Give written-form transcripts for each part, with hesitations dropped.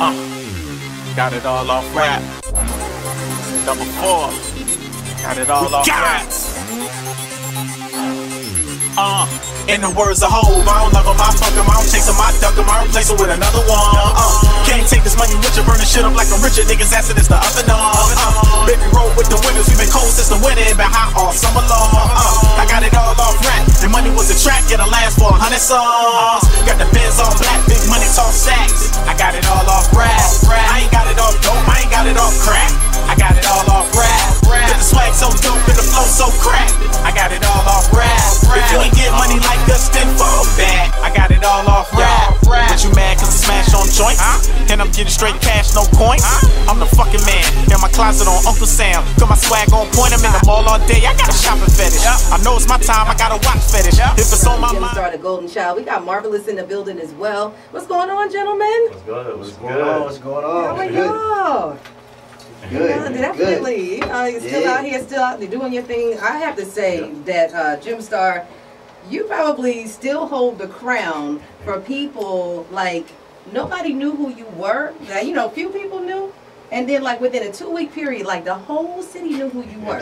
Got it all off rap. Number 4. Got it all off rap. In the words of Hov, I don't love him, I fuck him, I don't chase him, I duck him, I replace him with another one. Can't take this money with you, burning shit up like a Richard. Niggas asking it's the oven on. Baby roll with the winners, we been cold since the winter, been hot all summer long. I got it all off rap, the money was a track, it'll last for 100 songs. Got the Benz all black, big money talk sacks. I got it all off rap. I ain't got it off dope, I ain't got it off crack. I got it all off rap. Get the swag so dope and the flow so crack. I got it all off rap. If you ain't get money like us, then fall back. I got it all off rap. But you mad cause I smash on joints? And I'm getting straight cash, no coins? I'm the fucking man. In my closet on Uncle Sam. Got my swag on point, I'm in the mall all day. I got a shopping fetish. I know it's my time, I got a watch fetish. If it's on my mind. Gemstar Da Goldenchild. We got Marvelous in the building as well. What's going on, gentlemen? What's good? What's going on? What's going on? How are y'all? Good. Definitely. You're still out here, still out there doing your thing. I have to say that Gemstar, you probably still hold the crown for people like nobody knew who you were. You know, few people knew. And then like within a 2-week period, like the whole city knew who you were.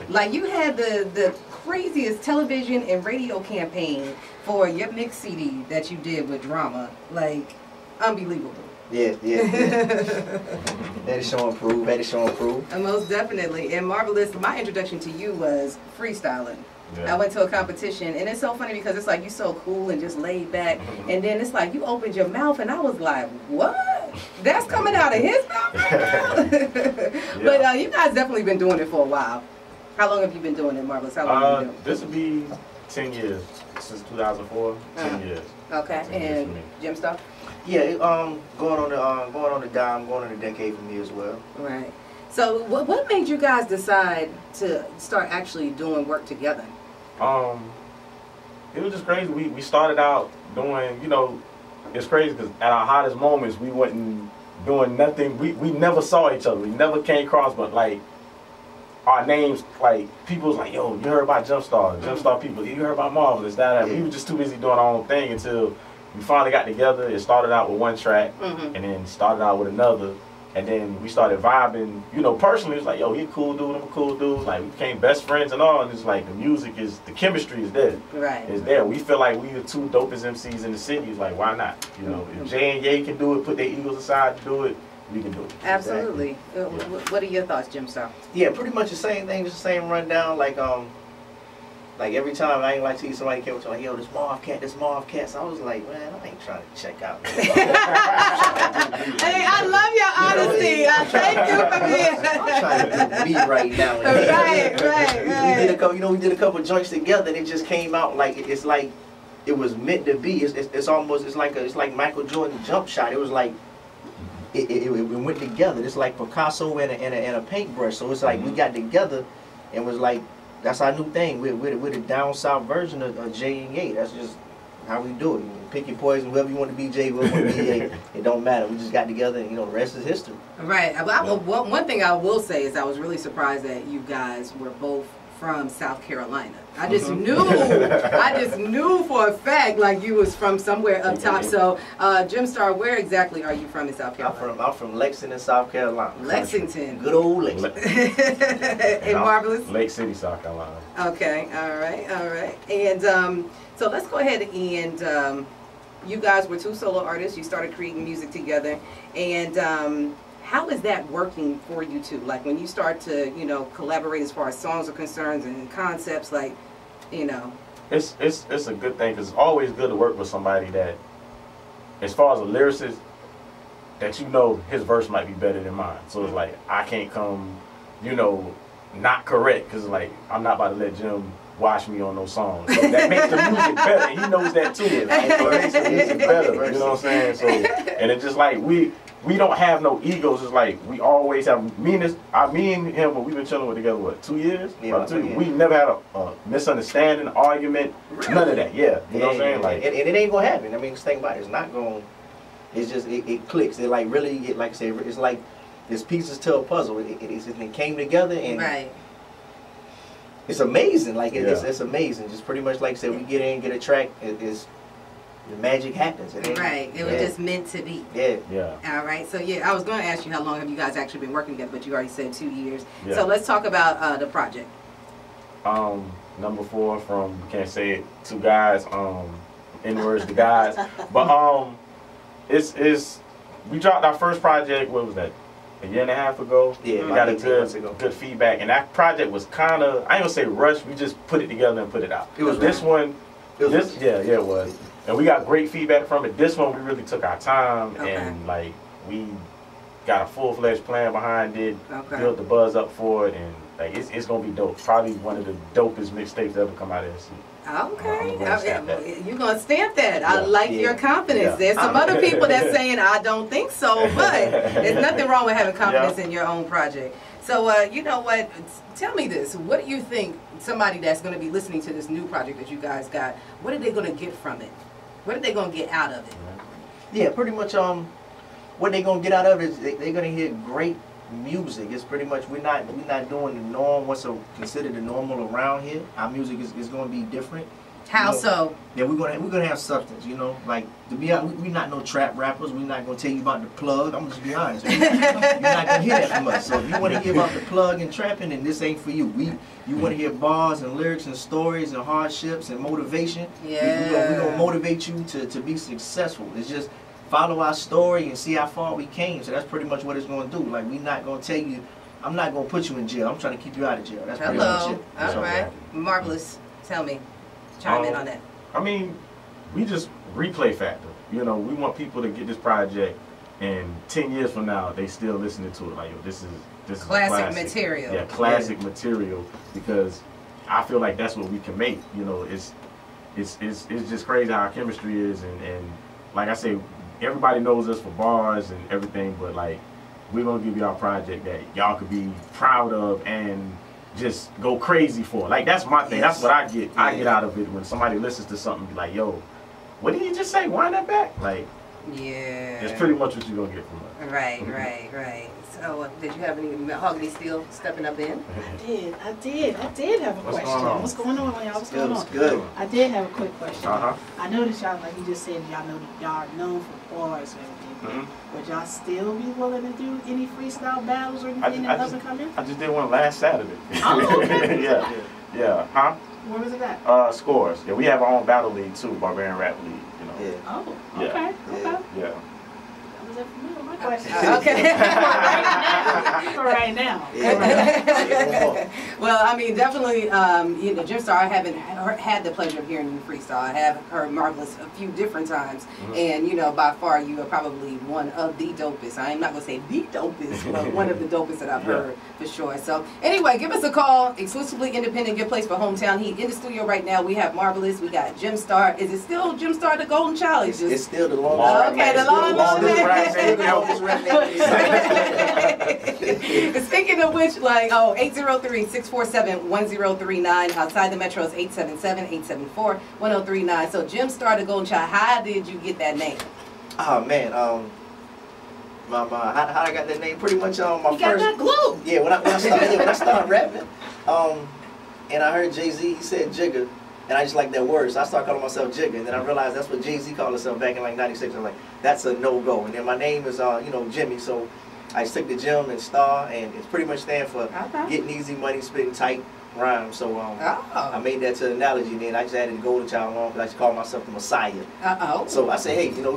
Like you had the craziest television and radio campaign for your mix CD that you did with Drama. Like, unbelievable. Yeah. Had to show and prove, Most definitely. And Marvelous, my introduction to you was freestyling. Yeah. I went to a competition, and it's so funny because it's like you're so cool and just laid back, and then it's like you opened your mouth, and I was like, what? That's coming out of his mouth right now? But you guys definitely been doing it for a while. How long have you been doing it, Marvelous? How long have you been doing it? This will be 10 years. Since 2004, 10 years. Okay, and Gemstar? Yeah, going on the dime, going on a decade for me as well. Right. So what made you guys decide to start actually doing work together? It was just crazy. We started out doing, you know, it's crazy because at our hottest moments we wasn't doing nothing. We never saw each other. We never came across, but like our names, like people was like, yo, you heard about Gemstar? Gemstar people, you heard about Marvelous, that. We were just too busy doing our own thing until we finally got together. It started out with one track, and then started out with another, and then we started vibing. You know, personally, it's like, yo, he a cool dude, I'm a cool dude. Like we became best friends and all. And it's like the music is, the chemistry is there. Right. It's there. We feel like we the two dopest MCs in the city. It's like, why not? You know, if Jay and Ye can do it, put their egos aside to do it, we can do it. Absolutely. What are your thoughts, Gemstar? Yeah, pretty much the same thing, just the same rundown. Like every time I ain't like see somebody came up to me like, yo, this Marv Cat. So I was like, man, I ain't trying to check out. Hey, I love your honesty. I thank you for being. I'm trying to do me right now. Right. We did a couple joints together, and it just came out like it's like it was meant to be. It's almost it's like Michael Jordan jump shot. It was like it went together. It's like Picasso and a paintbrush. So it's like we got together and was like. That's our new thing. We're the down south version of J and Ye. That's just how we do it. You pick your poison, whoever you want to be J, whoever you want to be Ye. It don't matter. We just got together, and the rest is history. Right. One thing I will say is I was really surprised that you guys were both from South Carolina. I just knew for a fact like you was from somewhere up top. So, Gemstar, where exactly are you from in South Carolina? I'm from Lexington, South Carolina. Lexington. Good old Lexington. And Marvelous? Lake City, South Carolina. Okay, all right. And so let's go ahead and you guys were two solo artists. You started creating music together. And how is that working for you two? Like when you start to, collaborate as far as songs are concerned and concepts, like, It's a good thing because it's always good to work with somebody that, as far as a lyricist, that his verse might be better than mine. So it's like I can't come, not correct because like I'm not about to let Jim watch me on those songs. So that makes the music better. He knows that too. It makes the music better. You know what I'm saying? So and it's just like we don't have no egos. It's like we always have me and him. We've been chilling with together what 2 years? Yeah, 2 years. We never had a misunderstanding, argument, none of that. Yeah, you know what I'm saying? Like, and it ain't gonna happen. I mean, just think about it. It's not gonna. It's just it clicks. It like really get like I say. It's like there's pieces to a puzzle. It came together and. Right. It's amazing. Like it's amazing. Just pretty much like I said, we get in, get a track. the magic happens. Right. It was just meant to be. Yeah. Yeah. All right. So yeah, I was going to ask you how long have you guys actually been working together, but you already said 2 years. Yeah. So let's talk about the project. Number 4 from can't say it. 2 guys. In words, the guys. But it's we dropped our first project. What was that? A year and a half ago. Yeah. We got a good feedback, and that project was kind of, I ain't gonna say rushed. We just put it together and put it out. It was this one. It was It was, and we got great feedback from it. This one we really took our time and like we got a full-fledged plan behind it. Built the buzz up for it, and like it's gonna be dope. Probably one of the dopest mixtapes to ever come out of this. Okay, you're gonna stamp that. Yeah. I like your confidence. There's some other people that's saying I don't think so, but there's nothing wrong with having confidence in your own project. So you know what? Tell me this: what do you think somebody that's going to be listening to this new project that you guys got? What are they going to get from it? What are they going to get out of it? Yeah, pretty much. What they gonna get out of it is they're gonna hear great music. It's pretty much we're not doing the norm. What's considered the normal around here. Our music is gonna be different. How so? Yeah, we're gonna have substance. You know, like to be honest, we're not no trap rappers. We're not gonna tell you about the plug. I'm just be honest. You're not gonna hear that from us. So if you want to hear about the plug and trapping, then this ain't for you. You want to hear bars and lyrics and stories and hardships and motivation. Yeah. We're gonna motivate you to be successful. It's just follow our story and see how far we came. So that's pretty much what it's going to do. Like, we're not going to tell you, I'm not going to put you in jail. I'm trying to keep you out of jail. That's pretty much it. All right. Marvelous. Tell me. Chime in on that. I mean, we just replay factor. You know, we want people to get this project and 10 years from now, they still listening to it. Like, yo, this is classic material. Yeah, classic material, because I feel like that's what we can make. You know, it's just crazy how our chemistry is, and like I say, everybody knows us for bars and everything, but like we're gonna give y'all a project that y'all could be proud of and just go crazy for. Like that's my thing. That's what I get. I get out of it when somebody listens to something like, yo, what did you just say? Wind that back. Like, yeah, it's pretty much what you're gonna get from us. Right. So, did you have any Mahogany still stepping up in? I did have a question. What's going on, y'all? What's going on? Good. I did have a quick question. I noticed y'all, like you just said, y'all are known for bars and everything. Would y'all still be willing to do any freestyle battles or anything that doesn't come in? I just did one last Saturday. Oh, okay. Yeah. Huh? Where was it at? Scores. Yeah, we have our own battle league too, Barbarian Rap League. You know. Yeah. Oh, Yeah. Okay. Yeah. That was it for me. My question. Okay. For right now. Well, I mean, definitely, you know, Gemstar, I haven't had the pleasure of hearing you freestyle. I have heard Marvelous a few different times, and you know, by far, you are probably one of the dopest. I'm not gonna say the dopest, but one of the dopest that I've heard for sure. So, anyway, give us a call. Exclusively independent, your place for hometown heat. In the studio right now, we have Marvelous. We got Gemstar. Is it still Gemstar Da Goldenchild? It's still the longest. Okay, the longest. Speaking of which, like, 803-647-1039. Outside the metro is 877-874-1039. So Gemstar Da Goldenchild, how did you get that name? Oh man, how I got that name? Pretty much my You first. got that glue. Yeah, when I started rapping, and I heard Jay-Z, he said Jigga, and I just like that word, so I started calling myself Jigga, and then I realized that's what Jay-Z called himself back in like '96. I'm like, that's a no-go. And then my name is Jimmy, so I stick to Gem and Star, and it's pretty much stand for getting easy money, spitting tight rhymes. So I made that to an analogy, and then I just added Goldenchild on because I just call myself the Messiah. So I say, hey, you know,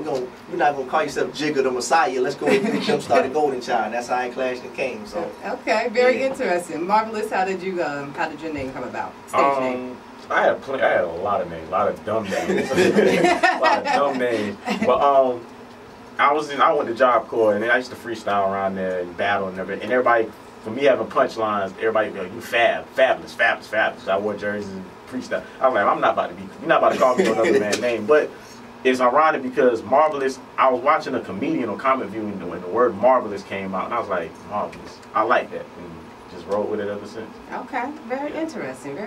we're not gonna call yourself Jigga the Messiah. Let's go and do Gemstar Da Goldenchild. And that's how I clashed and came. So okay, very interesting. Marvelous, how did your name come about? Stage name. I had a lot of names, a lot of dumb names, But I went to Job Corps, and then I used to freestyle around there and battle and everything. And everybody, for me having punchlines, everybody be like, "You fabulous." I wore jerseys and freestyle. I was like, you're not about to call me another man's name. But it's ironic because Marvelous. I was watching a comedian on Comic View, and the word Marvelous came out, and I was like, Marvelous. I like that. And just rolled with it ever since. Okay, very interesting.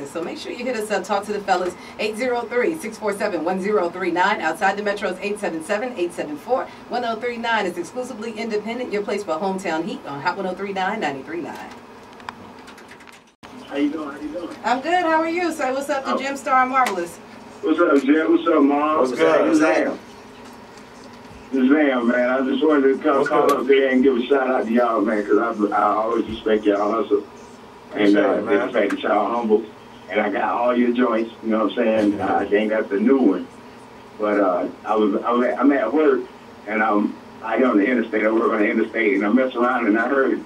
So make sure you hit us up, talk to the fellas, 803-647-1039. Outside the metro is 877-874-1039. It's exclusively independent, your place for hometown heat on Hot 103.9, 93.9. How you doing? I'm good, how are you? So what's up to Gemstar and Marvelous? What's up, Jim? What's up, Marv? What's good? What's that? Zam, man. I just wanted to call up there and give a shout out to y'all, man, because I always respect y'all hustle. And the fact that y'all humble. And I got all your joints, you know what I'm saying? I ain't got the new one. But I'm at work, and I'm on the interstate. I work on the interstate, and I mess around, and I heard,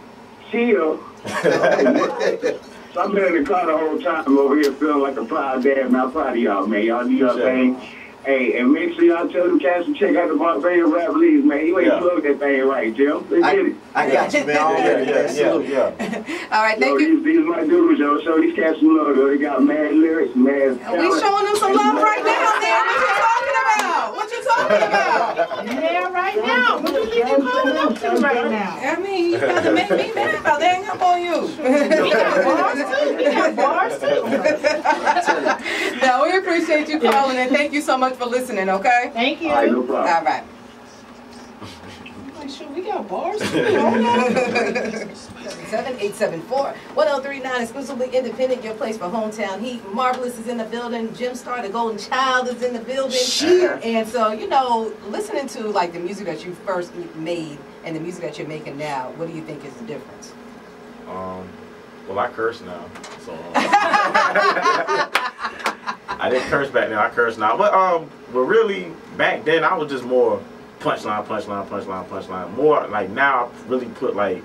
chill. So I've been in the car the whole time over here feeling like a proud dad, man. I'm proud of y'all, man. Y'all do your thing. Hey, and make sure y'all tell them cats to check out the Marvel rap leagues, man. You ain't plugged that thing right, Jim. I got you, man. All right, thank you. These my dudes, yo. Show these cats some love, though. They got mad lyrics, mad talent. We showing them some love right now, man. What you talking about? Yeah, right now. What you calling up to right now? I mean, you got to make me mad about that. Hang up on you. We got bars too. No, we appreciate you calling, and thank you so much for listening, okay? Thank you. All right, no problem. All right. Like, sure, we got bars too. 7-874-1039, exclusively independent, your place for hometown heat. Marvelous is in the building. Gemstar Da Goldenchild is in the building. Sure. And so, you know, listening to like the music that you first made and the music that you're making now, what do you think is the difference? Well, I curse now, so I didn't curse back then. I curse now, but really back then I was just more punchline. More like now I really put like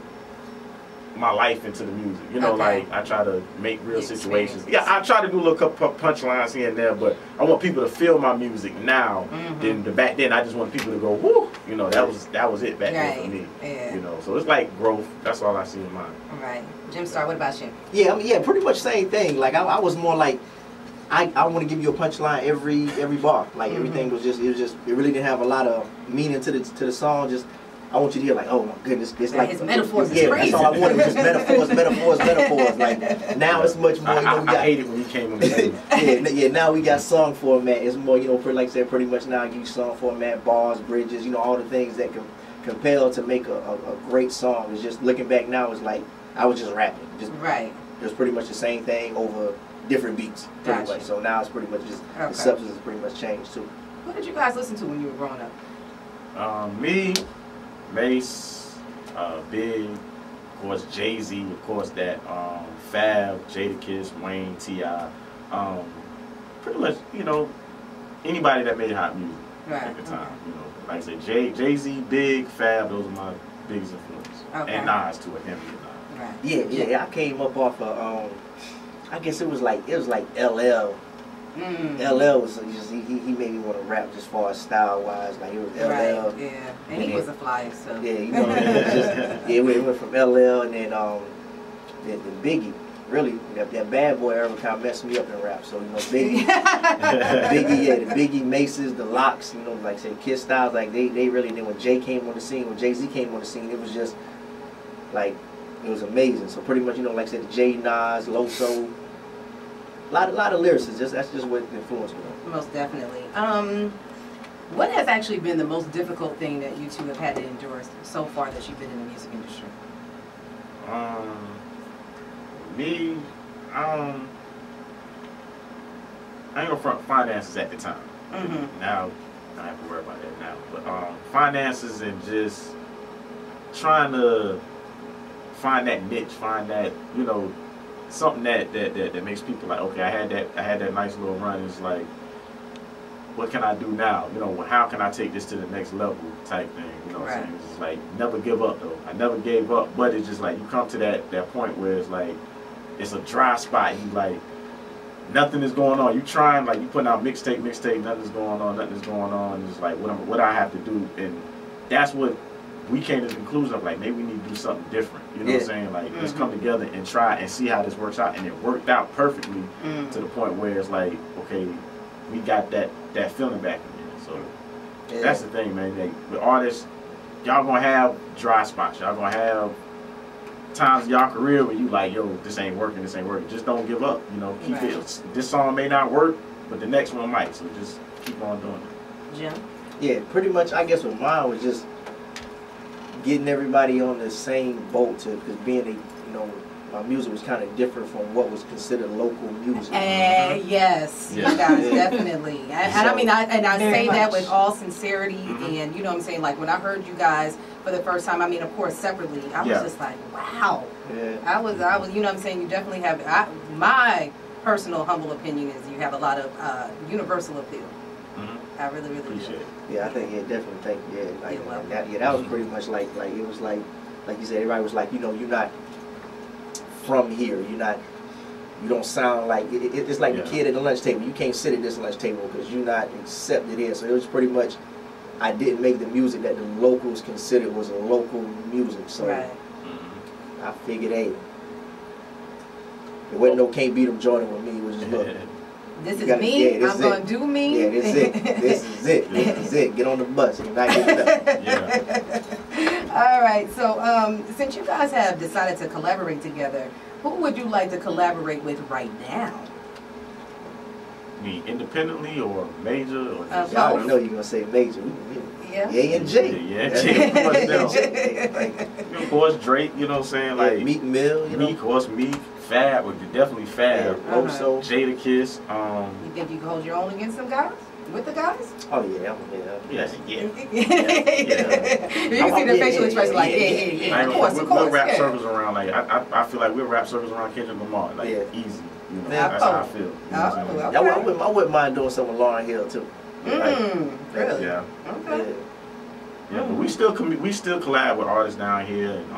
my life into the music. You know, like I try to make real situations. Yeah, I try to do a little couple punchlines here and there, but I want people to feel my music now. Than back then, I just want people to go, whoo. You know, that was it back then for me. Yeah. You know, so it's like growth. That's all I see in mine. All right, Gemstar, what about you? Yeah, pretty much same thing. Like I was more like, I want to give you a punchline every bar. Like everything was just it really didn't have a lot of meaning to the song. Just I want you to hear like, oh my goodness, it's like his metaphors is yeah, crazy. that's all I wanted was just metaphors. Like now it's much more. You know, we got, I hate it when you came in. yeah. Now we got song format. It's more, you know, like I said, pretty much now I give you song format, bars, bridges, you know, all the things that can compel to make a great song. It's just looking back now, it's like I was just rapping. Just right. It was pretty much the same thing over different beats, pretty much. So now it's pretty much just the substance has pretty much changed too. What did you guys listen to when you were growing up? Me, Mace, Big, of course Jay-Z, of course that Fab, Jadakiss, Wayne, T.I. Pretty much, you know, anybody that made hot music at the time. You know, like I said, Jay-Z, Big, Fab, those are my biggest influences. And Nas to a him. Right. Yeah. I came up off of I guess it was like LL. LL was just he made me want to rap just far as style wise. Like it was LL. Right, yeah. And he was a flyer, so. Yeah, you know, it went from LL and then the Biggie. Really, that bad boy era kind of messed me up in rap. So you know, Biggie, the Biggie, Maces, the Locks. You know, like I said, Kiss Styles. Like they really did. When Jay came on the scene, when Jay-Z came on the scene, it was just like it was amazing. So pretty much, you know, like I said, the J Nas, Loso. A lot of lyricists. That's just what influenced me. Most definitely. What has actually been the most difficult thing that you two have had to endure so far that you've been in the music industry? Me, I ain't gonna front finances at the time. Now I have to worry about that now. But finances and just trying to find that niche, find that, you know, something that makes people like, okay, I had that nice little run. It's like, what can I do now? You know, how can I take this to the next level type thing? You know what I'm saying? It's just like, never give up though. I never gave up, but it's just like, you come to that point where it's like, it's a dry spot. You like, nothing is going on. You trying, like, you putting out mixtape, nothing's going on. It's like, what I have to do, and that's what we came to the conclusion of, like, maybe we need to do something different. You know what I'm saying? Like, let's come together and try and see how this works out. And it worked out perfectly to the point where it's like, okay, we got that feeling back again. So that's the thing, man. Like, with artists, y'all gonna have dry spots. Y'all gonna have times in y'all career where you like, yo, this ain't working. Just don't give up. You know, keep it. This song may not work, but the next one might. So just keep on doing it. Jim? Yeah, pretty much. I guess with mine was just getting everybody on the same boat, because being a, you know, my music was kind of different from what was considered local music. Yes, you guys, definitely. And I mean, I say that with all sincerity, and you know what I'm saying, like when I heard you guys for the first time, I mean, of course, separately, I was just like, wow. I was, you know what I'm saying, you definitely have, my personal humble opinion is you have a lot of universal appeal. I really, really appreciate it. Yeah, I think, definitely think, like, that was pretty much like it was like you said, everybody was like, you know, you're not from here, you don't sound like, it's like the kid at the lunch table, you can't sit at this lunch table because you're not accepted here. So it was pretty much, I didn't make the music that the locals considered was a local music, so I figured, hey, there wasn't no can't beat them joining with me, it was just, look, this is me, I'm going to do me. Yeah, this is it. This is it. Get on the bus. You're not getting up. All right, so since you guys have decided to collaborate together, who would you like to collaborate with right now? Me, independently or major? Or I already know you're going to say major. Yeah, and Jay. Yeah, Jay. Of course, Drake, you know what I'm saying? Like Meek Mill, you know. Meek, of course, Meek. Fab, would be definitely Fab. Also, Jada Kiss. You think you can hold your own against some guys? With the guys? Oh yeah. You can see the facial expression like, yeah. Of course. We'll wrap circles around, like, I feel like we'll wrap circles around Kendrick Lamar, like, easy. You know, that's how I feel. You know I wouldn't mind doing something with Lauryn Hill too. Really? Yeah. Okay. Yeah, but we still collab with artists down here, and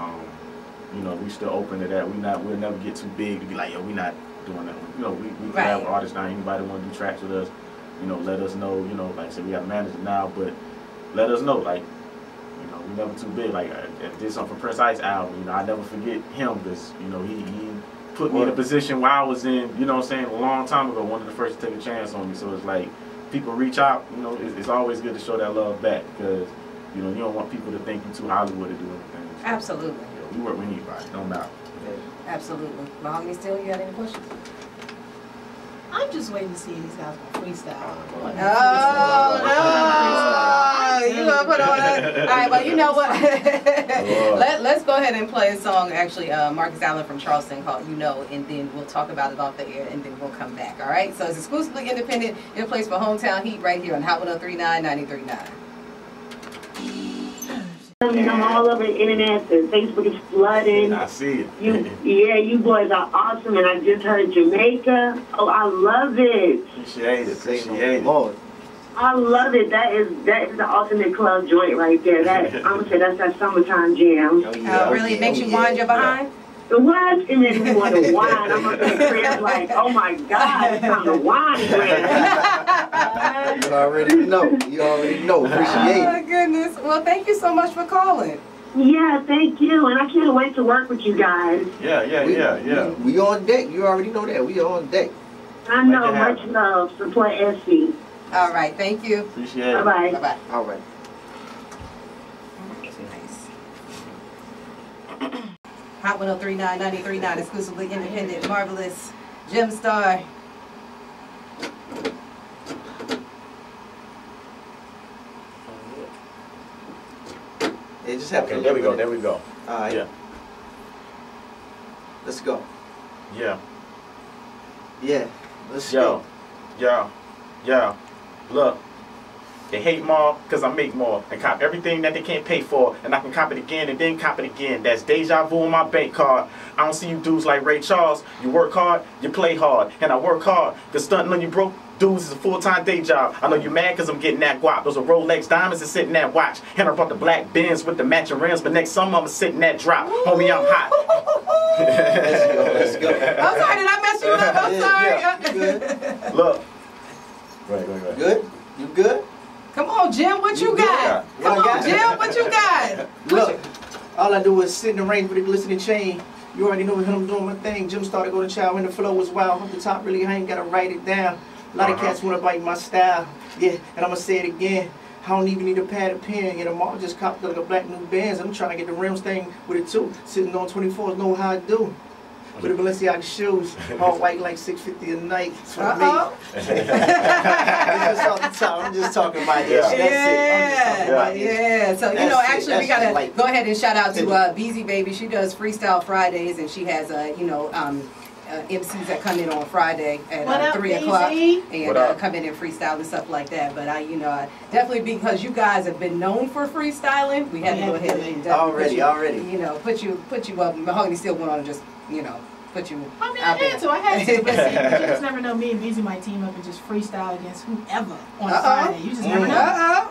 you know, we still open to that. We'll never get too big to be like, yo, we not doing that. You know, we collab with artists now. Anybody want to do tracks with us, you know, let us know. You know, like I said, we got a manager now, but let us know. Like, you know, we never too big. Like, I did something for Prince Ice album. You know, I never forget him because, you know, he put me in a position where I was in, you know what I'm saying, a long time ago, one of the first to take a chance on me. So it's like, people reach out, you know, it's always good to show that love back because, you know, you don't want people to think you're too Hollywood to do anything. So, absolutely. You know, we work with anybody, no matter. Absolutely. Mahogany Steel, you got any questions? I'm just waiting to see if these guys will freestyle. Oh, no. You gonna put on that? All right, well, you know what? Let's go ahead and play a song, actually, Marcus Allen from Charleston called You Know, and then we'll talk about it off the air, and then we'll come back, all right? So it's exclusively independent. It plays for Hometown Heat right here on Hot 103.9, 93.9. I'm all over the internet, and Facebook is flooding. I see it. You boys are awesome, and I just heard Jamaica. Oh, I love it. Appreciate it. I love it. That is the ultimate club joint right there. That I'm gonna say that's that summertime jam. Really, it makes you wind your behind? What? It makes me want to whine. I'm gonna say Chris like, oh my God, it's time to whine, You already know. Appreciate it. Oh, goodness. Well, thank you so much for calling. Yeah, thank you. And I can't wait to work with you guys. Yeah. We on deck. You already know that. We on deck. I know. Much love. Support SC. All right. Thank you. Appreciate it. Bye-bye. Bye-bye. All right. Nice. Hot 103.9, 93.9, exclusively independent, Marvelous, Gemstar. It just happened. Okay, there we go. All right. Yeah. Let's go. Yeah. Let's go. Yo. Look. They hate more because I make more and cop everything that they can't pay for, and I can cop it again and then cop it again. That's deja vu on my bank card. I don't see you dudes like Ray Charles. You work hard, you play hard, and I work hard because stunting on you broke dudes is a full-time day job. I know you're mad because I'm getting that guap. Those are Rolex diamonds and sitting that watch. And I brought the black Benz with the matching rims, but next summer I'm sitting that drop. Homie, I'm hot. Let's go. I'm sorry, did I mess you up? I'm sorry. Yeah, you good. Look. Go ahead. Good? You good? Come on, Jim, what you got? Come on, Jim, what you got? Look, all I do is sit in the rain with a glistening chain. You already know what I'm doing my thing. Gemstar Da Goldenchild when the flow was wild. Off the top, really, I ain't gotta write it down. A lot of cats wanna bite my style. Yeah, and I'ma say it again. I don't even need a pad or pen. Yeah, the mall just copped like a black new Benz. I'm trying to get the rims thing with it too. Sitting on 24s, know how I do. with the Balenciaga shoes, all white like $650 a night. For me. It's just off the top. I'm just talking about this. That's it. I'm just talking about this. Yeah. So you know, actually, we gotta go ahead and shout out to Beezy Baby. She does Freestyle Fridays, and she has MCs that come in on Friday at 3 o'clock and come in and freestyle and stuff like that. But I definitely, because you guys have been known for freestyling, we had to go ahead and definitely put you up. Mahogany still went on and just put you I mean, out I had to, but see, you just never know. Me and Beezy might team up and just freestyle against whoever on Friday. You just never know.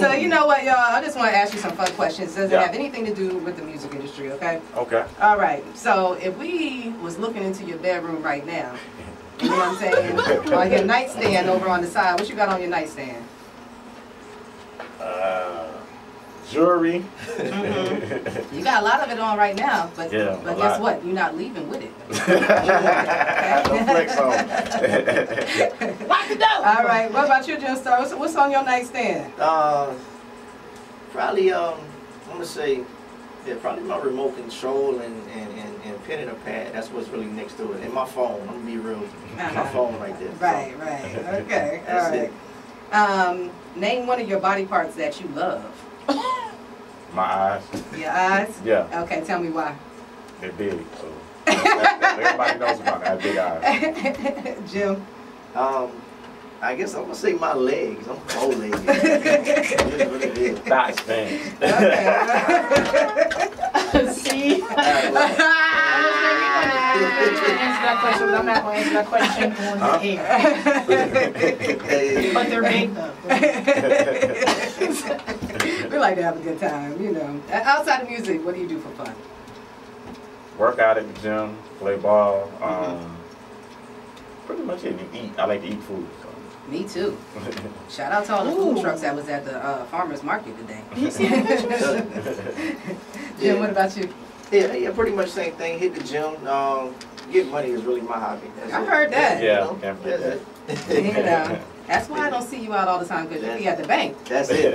So you know what, y'all? I just want to ask you some fun questions. Doesn't have anything to do with the music industry, okay? Okay. All right. So if we was looking into your bedroom right now, you know what I'm saying? On your nightstand over on the side, what you got on your nightstand? Jewelry. You got a lot of it on right now, but guess what? You're not leaving with it. No flex on. Lock it down. All right. What about you, Gemstar? What's on your nightstand? Probably I'm gonna say, probably my remote control and pen and a pad. That's what's really next to it. And my phone. I'm gonna be real. My phone right there. Right. Okay. All right. Name one of your body parts that you love. My eyes. Your eyes? Yeah. Okay, tell me why. They're big, so everybody knows about that. I have big eyes. Jim? I guess I'm gonna say my legs. I'm bow-legged. Thigh spans. See? Answer that question, but I'm not going to answer that question on the air. But they're big though. We like to have a good time, you know. Outside of music, what do you do for fun? Work out at the gym, play ball. Pretty much it. Eat. I like to eat food. So. Me too. Shout out to all the food trucks that was at the farmers market today. You see the pictures? Jim, what about you? Yeah, pretty much same thing. Hit the gym. Getting money is really my hobby. I heard that. Yeah, that's it. You know, that's why I don't see you out all the time, because you be at the bank. That's it.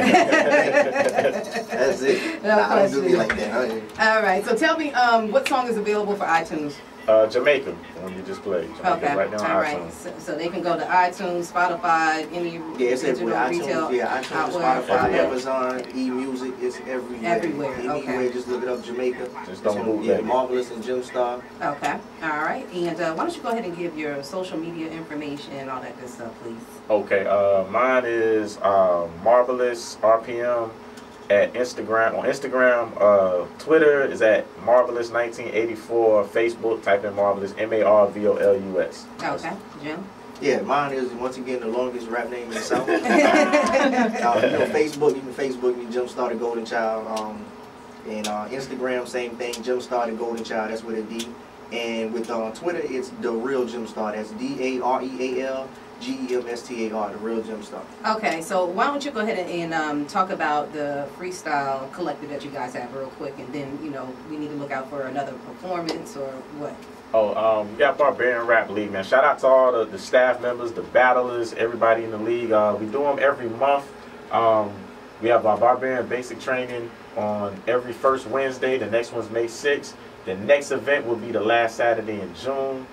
That's it. No I don't do me like that. All right, so tell me, what song is available for iTunes? Jamaica, when you just played. Okay, right now on all right. iTunes. So they can go to iTunes, Spotify, any digital retail iTunes, Spotify, Amazon, eMusic, it's everywhere. Everywhere, Anywhere, just look it up, Jamaica. Just don't move that. Marvelous and Gemstar. Okay, all right. And why don't you go ahead and give your social media information and all that good stuff, please? Okay, mine is Marvelous RPM at Instagram. On Instagram, Twitter is at Marvelous1984. Facebook, type in Marvelous, MARVOLUS. Okay, Jim? Yeah, mine is once again the longest rap name in the South. Facebook, you can Facebook me, Gemstar Da Goldenchild. And Instagram, same thing, Gemstar Da Goldenchild. That's with a D. And with Twitter, it's The Real Gemstar. That's DAREAL. GEMSTAR, The Real Gemstar. Okay, so why don't you go ahead and talk about the freestyle collective that you guys have real quick, and then, you know, we need to look out for another performance or what? Oh, we got Barbarian Rap League, man. Shout out to all the staff members, the battlers, everybody in the league. We do them every month. We have our Barbarian Basic Training on every first Wednesday. The next one's May 6th. The next event will be the last Saturday in June.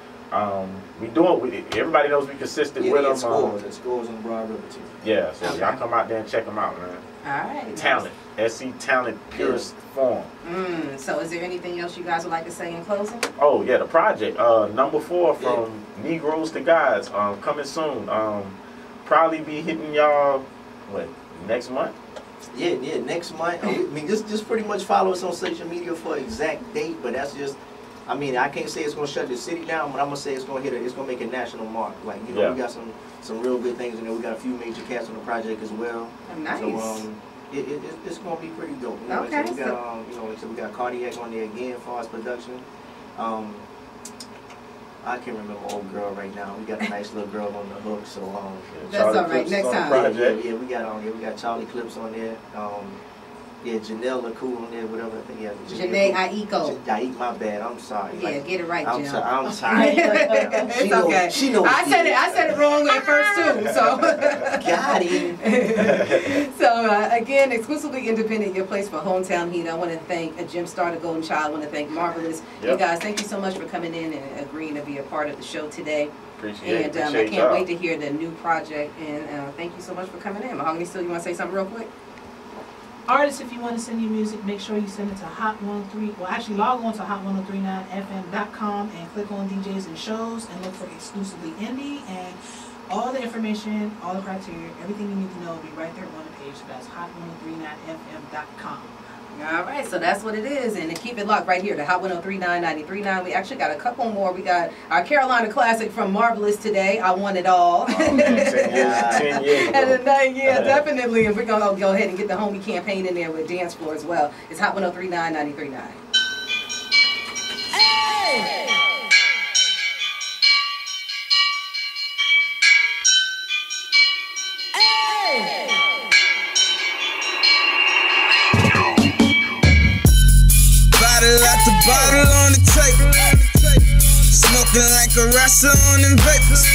We do it. Everybody knows we consistent with them. It scores on the Broad River too. Yeah, so y'all come out there and check them out, man. All right. Talent, SC Talent, purest form. So is there anything else you guys would like to say in closing? Oh yeah, the project number 4 from Negroes to Gods, coming soon. Probably be hitting y'all next month. Yeah, next month. I mean, just pretty much follow us on social media for exact date, but that's just. I mean, I can't say it's gonna shut the city down, but I'm gonna say it's gonna it's gonna make a national mark. Like, you know, we got some real good things in there. We got a few major cats on the project as well. Oh, nice. So it's gonna be pretty dope. You know, okay. So we got we got Cardiac on there again for our production. I can't remember old girl right now. We got a nice little girl on the hook. So that's all right. Next time. Yeah, we got Charlie Clips on there. Yeah, Janelle LaCool on there, whatever. I think, Janae Aiko. Aiko, my bad. I'm sorry. Yeah, get it right, Jim. I'm sorry. It's okay. I said it wrong at first too. too. So got him. So again, exclusively independent, your place for hometown heat. I want to thank Gemstar Da Goldenchild. I want to thank Marvelous. You guys, thank you so much for coming in and agreeing to be a part of the show today. Appreciate and I can't wait to hear the new project. And thank you so much for coming in. Mahogany Still, you want to say something real quick? Artists, if you want to send your music, make sure you send it to Hot103. Well, actually, log on to hot1039fm.com and click on DJs and shows and look for exclusively indie, and all the information, all the criteria, everything you need to know will be right there on the page. So that's hot1039fm.com. All right, so that's what it is, and keep it locked right here to Hot 103.993.9. We actually got a couple more. We got our Carolina classic from Marvelous today. I Want It All. 10 years ago. And then, yeah, definitely. And we're gonna go ahead and get the homie campaign in there with dance floor as well. It's Hot 103.993.9. Hey! Out the bottle on the table, smoking like a wrestler on them vapors.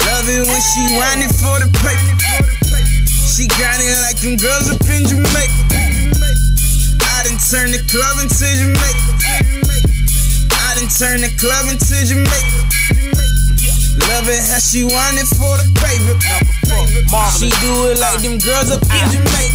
Love it when she whine it for the paper. She got it like them girls up in Jamaica. I done turned the club into Jamaica. I done turned the club into Jamaica. Love it how she whine it for the paper. She do it like them girls up in Jamaica.